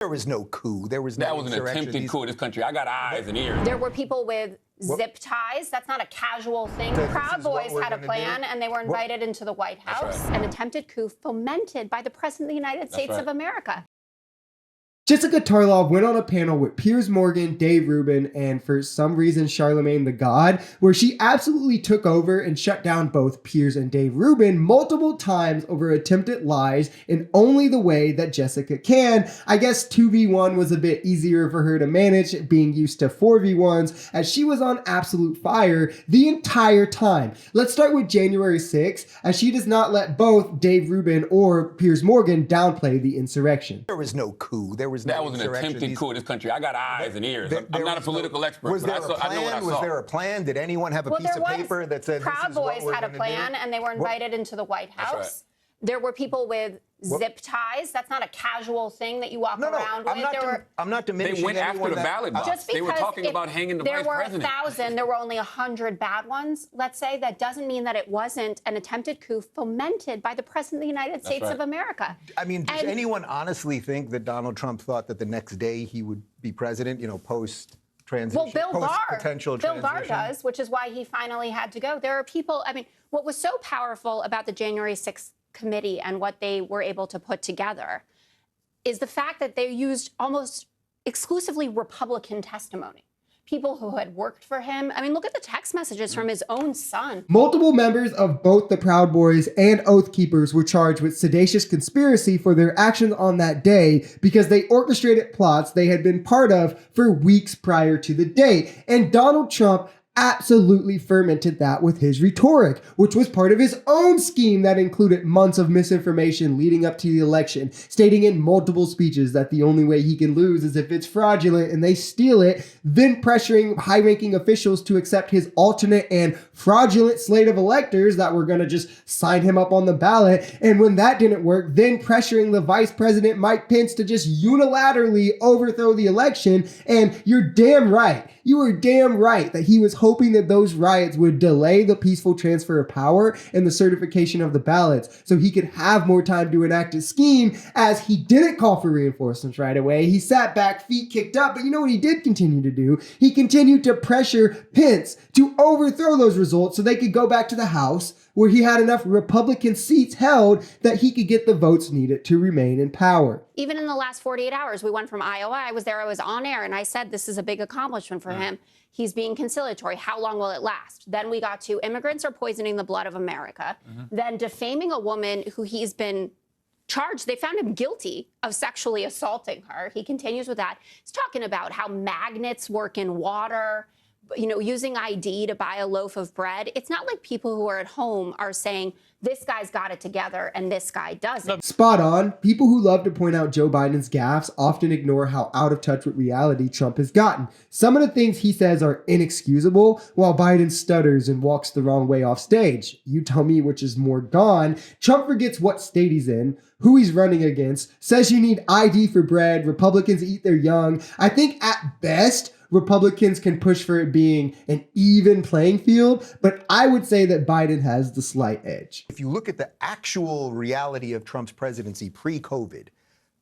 There was no coup. There was no That was an attempted coup in this country. I got eyes and ears. There were people with zip ties. That's not a casual thing. Proud Boys had a plan, and they were invited into the White House. An attempted coup fomented by the President of the United States of America. Jessica Tarlov went on a panel with Piers Morgan, Dave Rubin, and for some reason Charlemagne the God, where she absolutely took over and shut down both Piers and Dave Rubin multiple times over attempted lies in only the way that Jessica can. I guess 2v1 was a bit easier for her to manage, being used to 4v1s, as she was on absolute fire the entire time. Let's start with January 6th, as she does not let both Dave Rubin or Piers Morgan downplay the insurrection. There was no coup. That was an attempted coup in this country. I got eyes and ears. I'm not a political expert, was there but I know what I saw. Was there a plan? Did anyone have a piece of paper that said Proud Boys had a plan, and they were invited into the White House. There were people with zip ties. That's not a casual thing that you walk around with. I'm not diminishing. They went after the ballot box. They were talking about hanging the vice president. There were 1,000. There were only 100 bad ones, let's say. That doesn't mean that it wasn't an attempted coup fomented by the President of the United States of America. I mean, does anyone honestly think that Donald Trump thought that the next day he would be president, post-transition, Bill Barr does, which is why he finally had to go. There are people, I mean, what was so powerful about the January 6th committee and what they were able to put together is the fact that they used almost exclusively Republican testimony. People who had worked for him. I mean, look at the text messages from his own son. Multiple members of both the Proud Boys and Oath Keepers were charged with seditious conspiracy for their actions on that day because they orchestrated plots they had been part of for weeks prior to the date. And Donald Trump absolutely fermented that with his rhetoric, which was part of his own scheme that included months of misinformation leading up to the election, stating in multiple speeches that the only way he can lose is if it's fraudulent and they steal it, then pressuring high-ranking officials to accept his alternate and fraudulent slate of electors that were going to just sign him up on the ballot. And when that didn't work, then pressuring the Vice President Mike Pence to just unilaterally overthrow the election. And you're damn right. You were damn right that he was hoping that those riots would delay the peaceful transfer of power and the certification of the ballots so he could have more time to enact his scheme, as he didn't call for reinforcements right away. He sat back, feet kicked up, but you know what he did continue to do? He continued to pressure Pence to overthrow those results so they could go back to the House, where he had enough Republican seats held that he could get the votes needed to remain in power. Even in the last 48 hours, we went from Iowa. I was there, I was on air, and I said this is a big accomplishment for him. He's being conciliatory. How long will it last? Then we got to immigrants are poisoning the blood of America. Then defaming a woman who he's been charged. They found him guilty of sexually assaulting her. He continues with that. He's talking about how magnets work in water, using ID to buy a loaf of bread. It's not like people who are at home are saying, this guy's got it together and this guy doesn't. Spot on. People who love to point out Joe Biden's gaffes often ignore how out of touch with reality Trump has gotten. Some of the things he says are inexcusable, while Biden stutters and walks the wrong way off stage. You tell me which is more gone. Trump forgets what state he's in, who he's running against, says you need ID for bread, Republicans eat their young. I think at best, Republicans can push for it being an even playing field, but I would say that Biden has the slight edge. If you look at the actual reality of Trump's presidency pre-COVID,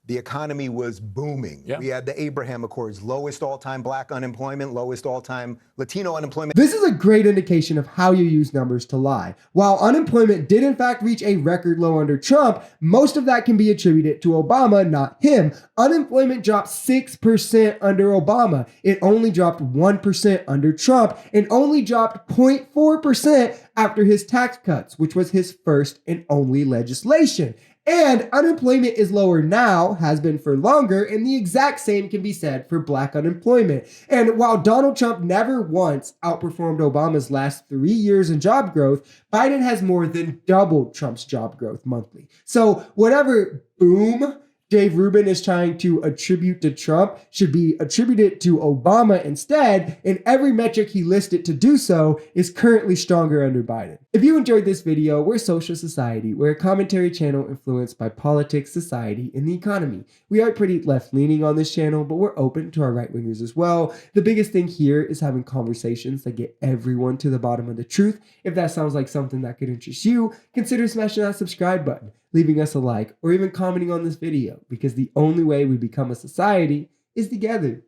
the economy was booming. Yeah. We had the Abraham Accords, lowest all-time Black unemployment, lowest all-time Latino unemployment. This is a great indication of how you use numbers to lie. While unemployment did in fact reach a record low under Trump, most of that can be attributed to Obama, not him. Unemployment dropped 6% under Obama. It only dropped 1% under Trump, and only dropped 0.4% after his tax cuts, which was his first and only legislation. And unemployment is lower now, has been for longer, and the exact same can be said for Black unemployment. And while Donald Trump never once outperformed Obama's last 3 years in job growth, Biden has more than doubled Trump's job growth monthly. So whatever boom Dave Rubin is trying to attribute to Trump should be attributed to Obama instead, and every metric he listed to do so is currently stronger under Biden. If you enjoyed this video, we're Social Society. We're a commentary channel influenced by politics, society, and the economy. We are pretty left-leaning on this channel, but we're open to our right-wingers as well. The biggest thing here is having conversations that get everyone to the bottom of the truth. If that sounds like something that could interest you, consider smashing that subscribe button. leaving us a like, or even commenting on this video, because the only way we become a society is together.